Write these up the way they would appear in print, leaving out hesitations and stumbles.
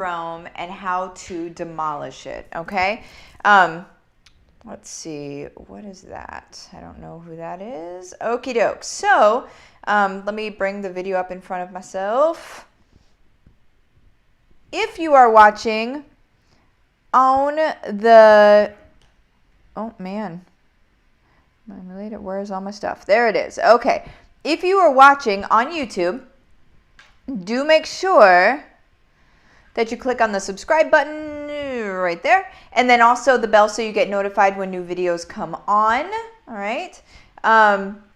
Syndrome and how to demolish it, okay? Let's see, what is that? I don't know who that is. Okie doke. So, let me bring the video up in front of myself. If you are watching on the, oh man, where's all my stuff? There it is. Okay. If you are watching on YouTube, do make sure that you click on the subscribe button right there, and then also the bell so you get notified when new videos come on. All right.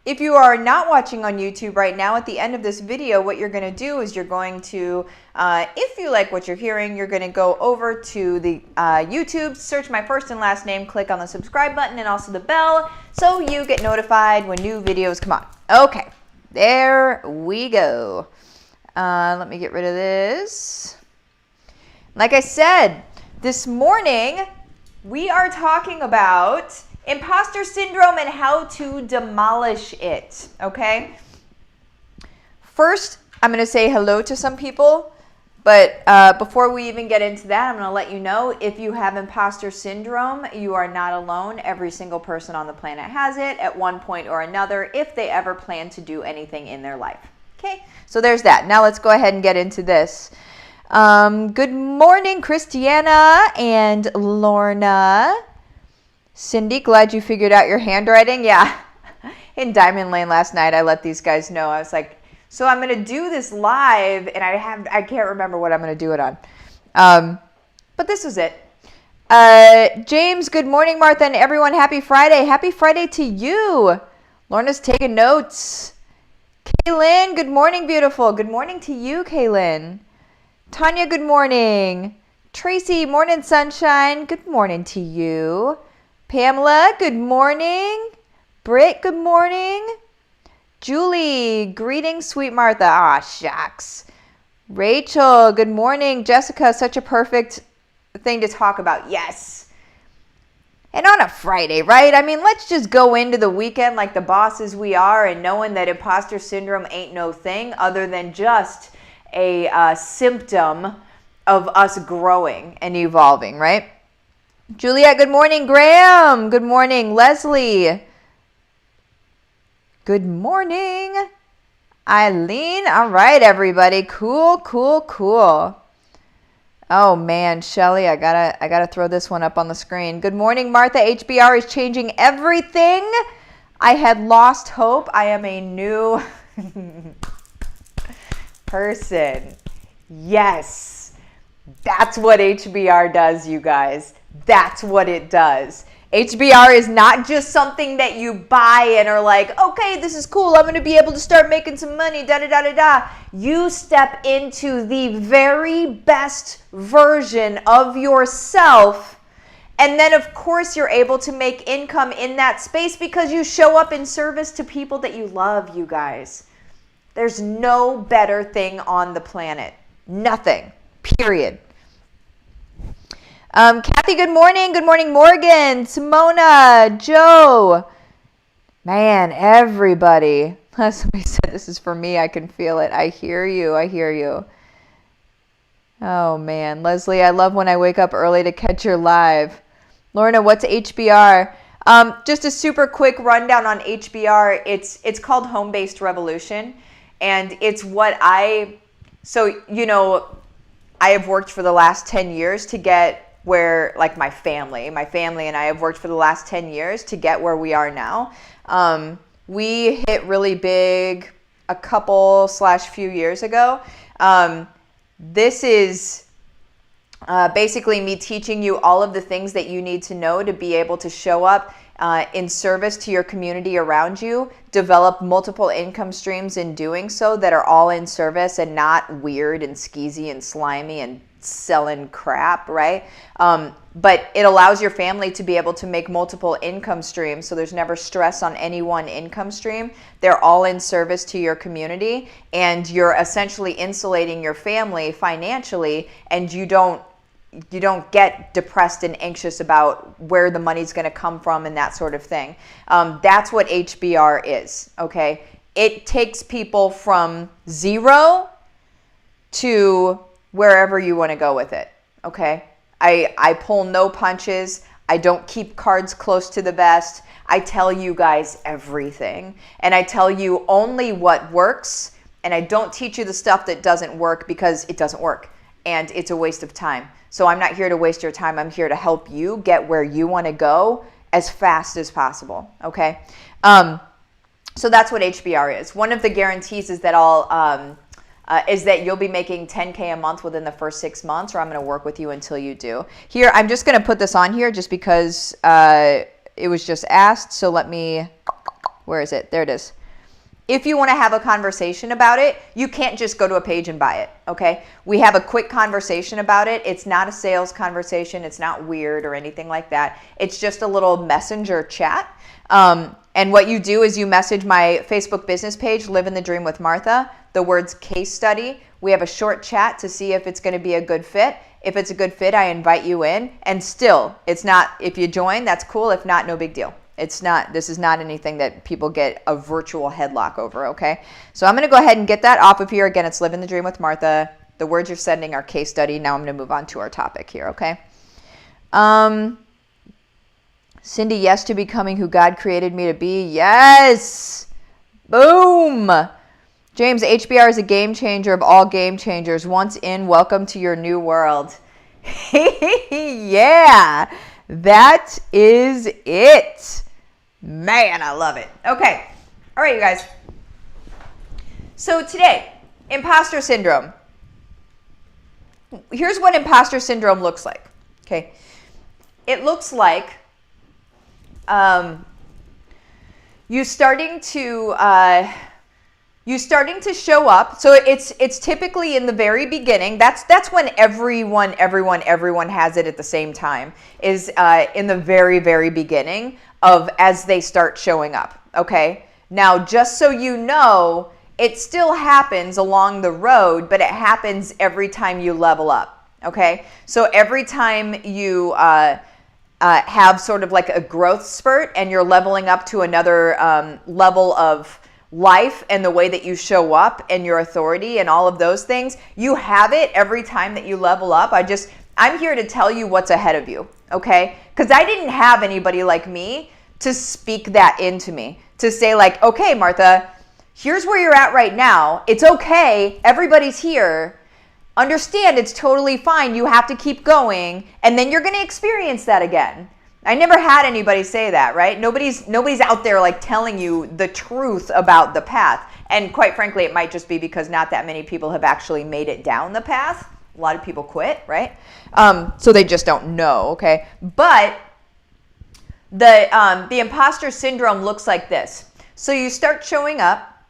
If you are not watching on YouTube right now, at the end of this video, what you're going to do is you're going to, if you like what you're hearing, you're going to go over to the YouTube, search my first and last name, click on the subscribe button and also the bell so you get notified when new videos come on. Okay, there we go. Let me get rid of this. Like I said, this morning we are talking about imposter syndrome and how to demolish it, okay? First, I'm going to say hello to some people, but before we even get into that, I'm going to let you know if you have imposter syndrome, you are not alone. Every single person on the planet has it at one point or another if they ever plan to do anything in their life. Okay, so there's that. Now let's go ahead and get into this. Good morning, Christiana and Lorna. Cindy, glad you figured out your handwriting. Yeah, in Diamond Lane last night, I let these guys know. I was like, so I'm going to do this live, and I can't remember what I'm going to do it on. But this was it. James, good morning, Martha, and everyone. Happy Friday. Happy Friday to you. Lorna's taking notes. Kaylin, good morning, beautiful. Good morning to you, Kaylin. Tanya, good morning. Tracy, morning, sunshine. Good morning to you. Pamela, good morning. Britt, good morning. Julie, greetings, sweet Martha. Ah, shucks. Rachel, good morning. Jessica, such a perfect thing to talk about. Yes. And on a Friday, right? I mean, let's just go into the weekend like the bosses we are and knowing that imposter syndrome ain't no thing other than just a symptom of us growing and evolving, right? Juliet, good morning. Graham, good morning. Leslie, good morning. Eileen, all right, everybody. Cool, cool, cool. Oh man, Shelly, I gotta throw this one up on the screen. Good morning, Martha. HBR is changing everything. I had lost hope. I am a new person. Yes, that's what HBR does, you guys. That's what it does. HBR is not just something that you buy and are like, okay, this is cool. I'm going to be able to start making some money, da-da-da-da-da. You step into the very best version of yourself. And then, of course, you're able to make income in that space because you show up in service to people that you love, you guys. There's no better thing on the planet. Nothing. Period. Kathy, good morning. Good morning, Morgan, Simona, Joe. Man, everybody. Somebody said this is for me. I can feel it. I hear you. I hear you. Oh, man. Leslie, I love when I wake up early to catch your live. Lorna, what's HBR? Just a super quick rundown on HBR. It's called Home-Based Revolution. And it's what I have worked for the last 10 years to get where, like my family and I have worked for the last 10 years to get where we are now. We hit really big a few years ago. This is basically me teaching you all of the things that you need to know to be able to show up in service to your community around you, develop multiple income streams in doing so that are all in service and not weird and skeezy and slimy and selling crap, right? But it allows your family to be able to make multiple income streams, so there's never stress on any one income stream. They're all in service to your community, and you're essentially insulating your family financially, and you don't get depressed and anxious about where the money's going to come from and that sort of thing. That's what HBR is, okay? It takes people from zero to wherever you want to go with it, okay? I pull no punches. I don't keep cards close to the vest. I tell you guys everything. And I tell you only what works. And I don't teach you the stuff that doesn't work because it doesn't work. And it's a waste of time. So I'm not here to waste your time. I'm here to help you get where you want to go as fast as possible, okay? So that's what HBR is. One of the guarantees is that you'll be making $10K a month within the first 6 months, or I'm going to work with you until you do. Here, I'm just going to put this on here just because it was just asked. So let me, where is it? There it is. If you want to have a conversation about it, you can't just go to a page and buy it, okay? We have a quick conversation about it. It's not a sales conversation. It's not weird or anything like that. It's just a little messenger chat. And what you do is you message my Facebook business page, Livin the Dream with Martha, the words case study. We have a short chat to see if it's going to be a good fit. If it's a good fit, I invite you in. And still, it's not, if you join, that's cool. If not, no big deal. It's not, this is not anything that people get a virtual headlock over, okay? So I'm going to go ahead and get that off of here. Again, it's Livin the Dream with Martha. The words you're sending are case study. Now I'm going to move on to our topic here, okay? Cindy, yes to becoming who God created me to be. Yes! Boom! James, HBR is a game changer of all game changers. Once in, welcome to your new world. Yeah! That is it. Man, I love it. Okay. All right, you guys. So today, imposter syndrome. Here's what imposter syndrome looks like. Okay. It looks like you starting to show up. So it's typically in the very beginning. That's when everyone has it at the same time, is in the very, very beginning of as they start showing up. Okay. Now, just so you know, it still happens along the road, but it happens every time you level up. Okay. So every time you have sort of like a growth spurt and you're leveling up to another level of life and the way that you show up and your authority and all of those things, you have it every time that you level up. I'm here to tell you what's ahead of you, okay? Because I didn't have anybody like me to speak that into me, to say like, okay, Martha, here's where you're at right now. It's okay. Everybody's here. Understand, it's totally fine. You have to keep going, and then you're going to experience that again. I never had anybody say that, right? Nobody's out there like telling you the truth about the path. And quite frankly, it might just be because not that many people have actually made it down the path. A lot of people quit, right? So they just don't know, okay? But the imposter syndrome looks like this. So you start showing up,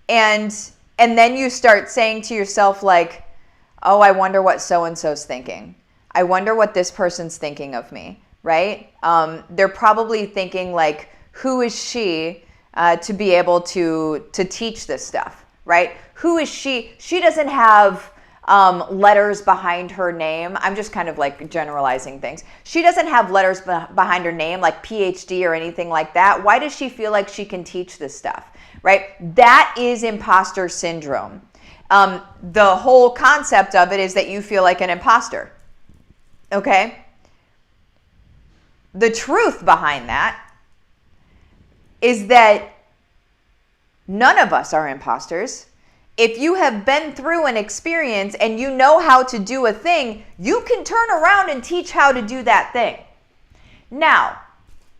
and then you start saying to yourself like, oh, I wonder what so-and-so's thinking. I wonder what this person's thinking of me, right? They're probably thinking like, who is she to be able to teach this stuff, right? Who is she? She doesn't have letters behind her name. I'm just kind of like generalizing things. She doesn't have letters behind her name like PhD or anything like that. Why does she feel like she can teach this stuff, right? That is imposter syndrome. The whole concept of it is that you feel like an imposter, okay? The truth behind that is that none of us are imposters. If you have been through an experience and you know how to do a thing, you can turn around and teach how to do that thing. Now,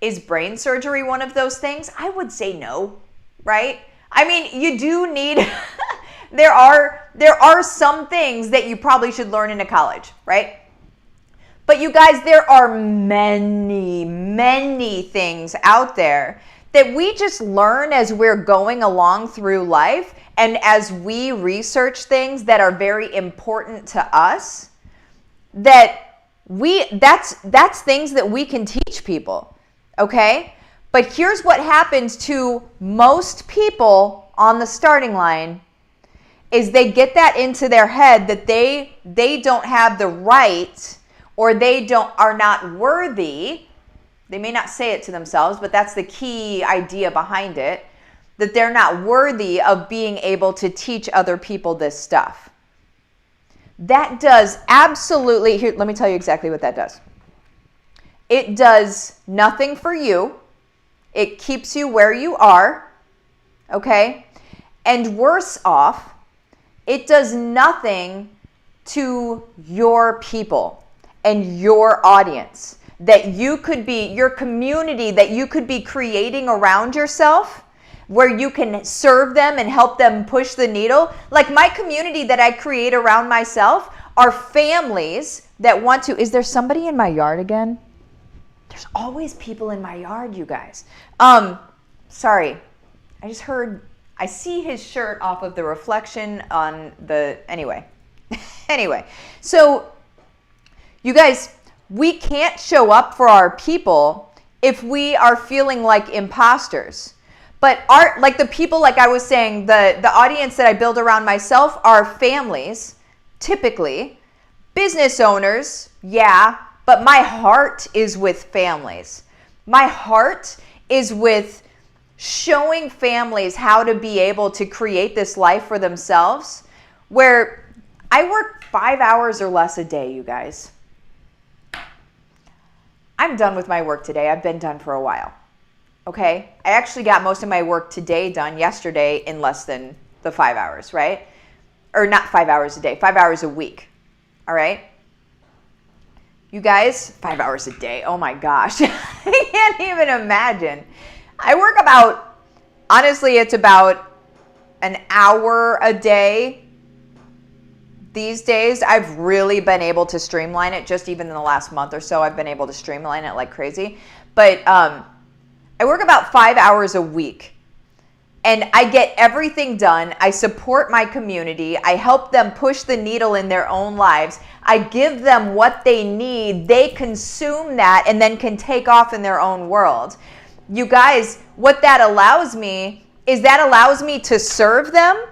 is brain surgery one of those things? I would say no, right? I mean, you do need... There are some things that you probably should learn in a college, right? But you guys, there are many, many things out there that we just learn as we're going along through life, and as we research things that are very important to us, that's things that we can teach people, okay? But here's what happens to most people on the starting line is they get that into their head that they don't have the right, or they are not worthy. They may not say it to themselves, but that's the key idea behind it, that they're not worthy of being able to teach other people this stuff. that does absolutely, here, let me tell you exactly what that does. It does nothing for you. It keeps you where you are, okay? And worse off, it does nothing to your people and your audience that you could be, your community that you could be creating around yourself, where you can serve them and help them push the needle. Like my community that I create around myself are families that want to, is there somebody in my yard again? There's always people in my yard, you guys. Sorry, I just heard, I see his shirt off of the reflection on the, anyway. Anyway, so you guys, we can't show up for our people if we are feeling like imposters. But like the people, like I was saying, the audience that I build around myself are families, typically, business owners, yeah, but my heart is with families. My heart is with showing families how to be able to create this life for themselves, where I work 5 hours or less a day, you guys. I'm done with my work today. I've been done for a while. Okay? I actually got most of my work today done yesterday in less than the 5 hours, right? Or not 5 hours a day, 5 hours a week. All right? You guys, 5 hours a day. Oh my gosh. I can't even imagine. I work about, honestly, it's about an hour a day. These days, I've really been able to streamline it. Just even in the last month or so, I've been able to streamline it like crazy. But I work about 5 hours a week. And I get everything done. I support my community. I help them push the needle in their own lives. I give them what they need. They consume that and then can take off in their own world. You guys, what that allows me is that allows me to serve them.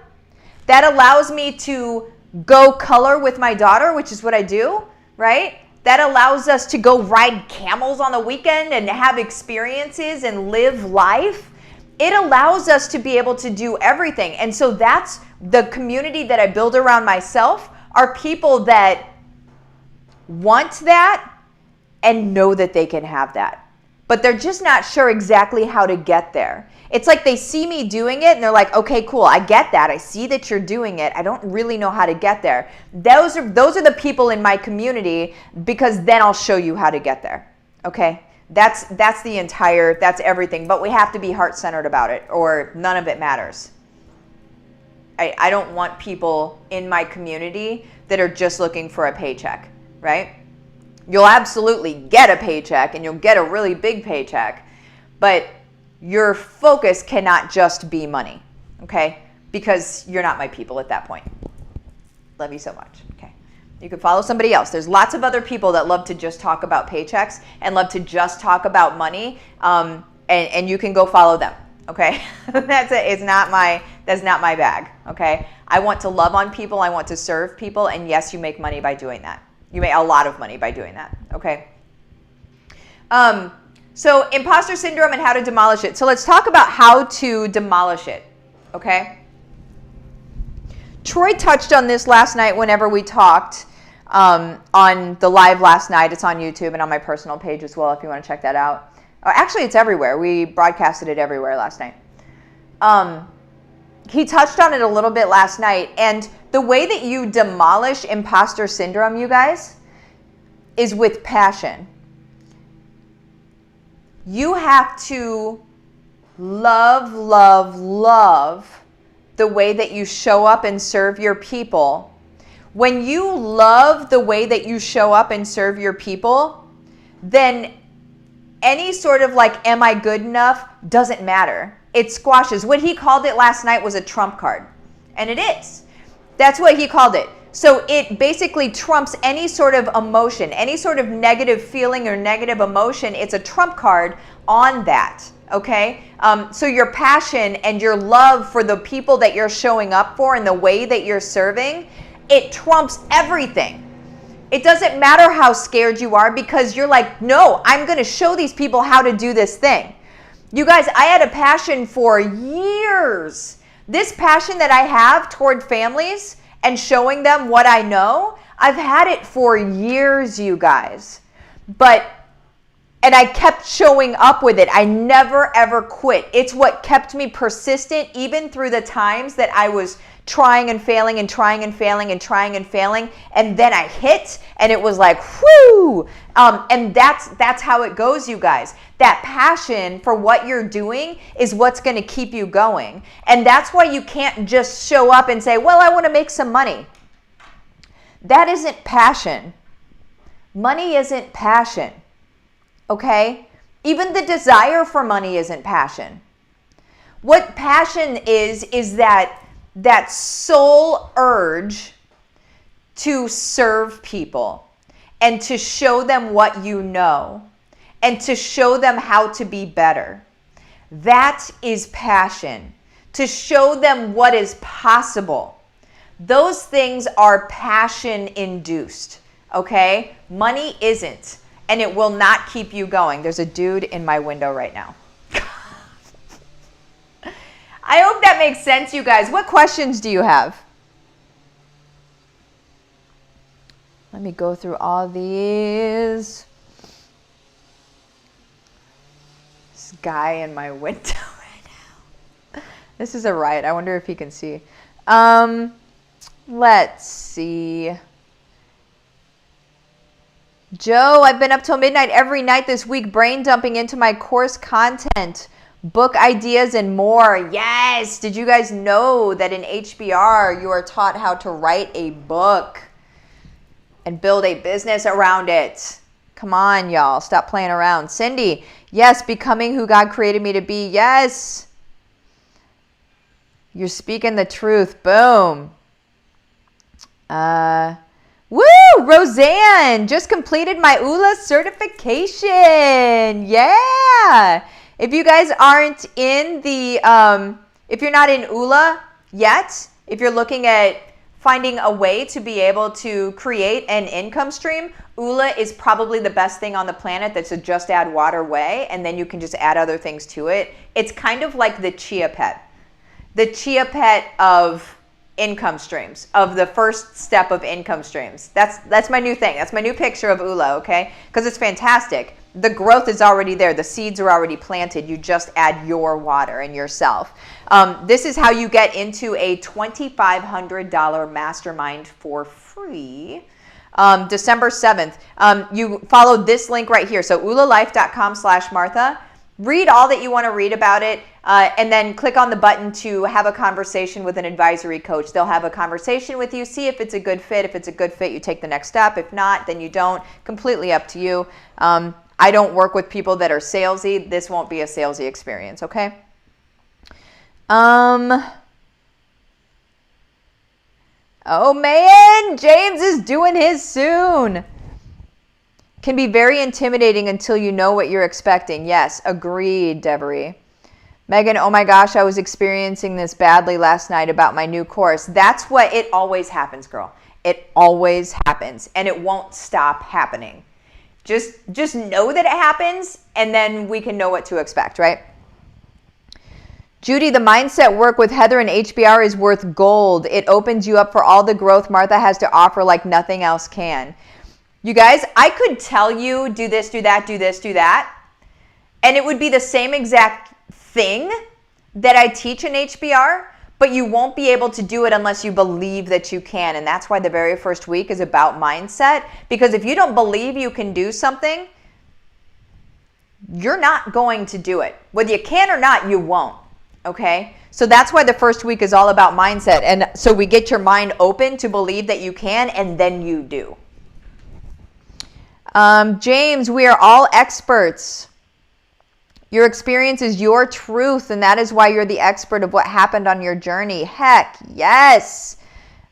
That allows me to go color with my daughter, which is what I do, right? That allows us to go ride camels on the weekend and have experiences and live life. It allows us to be able to do everything. And so that's the community that I build around myself, are people that want that and know that they can have that. But they're just not sure exactly how to get there. It's like they see me doing it and they're like, okay, cool, I get that. I see that you're doing it. I don't really know how to get there. Those are the people in my community, because then I'll show you how to get there. Okay? That's everything. But we have to be heart-centered about it, or none of it matters. I don't want people in my community that are just looking for a paycheck, right? You'll absolutely get a paycheck, and you'll get a really big paycheck, but your focus cannot just be money, okay? Because you're not my people at that point. Love you so much, okay? You can follow somebody else. There's lots of other people that love to just talk about paychecks and love to just talk about money, and you can go follow them, okay? That's it. That's not my bag, okay? I want to love on people. I want to serve people, and yes, you make money by doing that. You make a lot of money by doing that, okay? So imposter syndrome and how to demolish it. So let's talk about how to demolish it, okay? Troy touched on this last night whenever we talked on the live last night. It's on YouTube and on my personal page as well if you want to check that out. Actually, it's everywhere. We broadcasted it everywhere last night. He touched on it a little bit last night. And the way that you demolish imposter syndrome, you guys, is with passion. You have to love, love, love the way that you show up and serve your people. When you love the way that you show up and serve your people, then any sort of like, am I good enough, doesn't matter. It squashes. What he called it last night was a trump card. And it is. That's what he called it. So it basically trumps any sort of emotion, any sort of negative feeling or negative emotion. It's a trump card on that, okay? So your passion and your love for the people that you're showing up for and the way that you're serving, it trumps everything. It doesn't matter how scared you are, because you're like, no, I'm going to show these people how to do this thing. You guys, I had a passion for years. This passion that I have toward families and showing them what I know, I've had it for years, you guys. And I kept showing up with it. I never, ever quit. It's what kept me persistent, even through the times that I was trying and failing and trying and failing and trying and failing. And then I hit, and it was like, whoo! And that's how it goes, you guys. That passion for what you're doing is what's going to keep you going. And that's why you can't just show up and say, well, I want to make some money. That isn't passion. Money isn't passion. Okay? Even the desire for money isn't passion. What passion is that soul urge to serve people and to show them what you know and to show them how to be better. That is passion. To show them what is possible. Those things are passion induced. Okay? Money isn't. And it will not keep you going. There's a dude in my window right now. I hope that makes sense, you guys. What questions do you have? Let me go through all these. This guy in my window right now. This is a riot. I wonder if he can see. Let's see. Joe, I've been up till midnight every night this week, brain dumping into my course content, book ideas, and more. Yes! Did you guys know that in HBR, you are taught how to write a book and build a business around it? Come on, y'all. Stop playing around. Cindy, yes, becoming who God created me to be. Yes. You're speaking the truth. Boom. Woo! Roseanne just completed my ULA certification. Yeah. If you guys aren't in the, if you're not in ULA yet, if you're looking at finding a way to be able to create an income stream, ULA is probably the best thing on the planet. That's a just add water way, and then you can just add other things to it. It's kind of like the Chia Pet. The Chia Pet of income streams, of the first step of income streams. That's my new thing. That's my new picture of ULA, okay? Because it's fantastic. The growth is already there. The seeds are already planted. You just add your water and yourself. This is how you get into a $2,500 mastermind for free. December 7th. You follow this link right here. So ulalife.com/Martha. Read all that you want to read about it, and then click on the button to have a conversation with an advisory coach. They'll have a conversation with you, see if it's a good fit. If it's a good fit, you take the next step. If not, then you don't. Completely up to you. I don't work with people that are salesy. This won't be a salesy experience, okay? Oh man, James is doing his soon. Can be very intimidating until you know what you're expecting. Yes, agreed, Deborah. Megan, oh my gosh, I was experiencing this badly last night about my new course. That's what it always happens, girl. It always happens, and it won't stop happening. Just know that it happens, and then we can know what to expect, right? Judy, the mindset work with Heather and HBR is worth gold. It opens you up for all the growth Martha has to offer like nothing else can. You guys, I could tell you, do this, do that, do this, do that, and it would be the same exact thing that I teach in HBR, but you won't be able to do it unless you believe that you can, and that's why the very first week is about mindset, because if you don't believe you can do something, you're not going to do it. Whether you can or not, you won't, okay? So that's why the first week is all about mindset, and so we get your mind open to believe that you can, and then you do. James, we are all experts. Your experience is your truth, and that is why you're the expert of what happened on your journey. Heck, yes.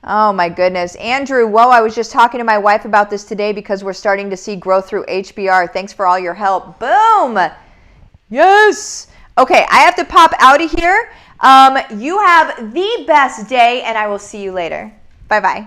Oh my goodness. Andrew, whoa, I was just talking to my wife about this today because we're starting to see growth through HBR. Thanks for all your help. Boom. Yes. Okay, I have to pop out of here. You have the best day, and I will see you later. Bye-bye.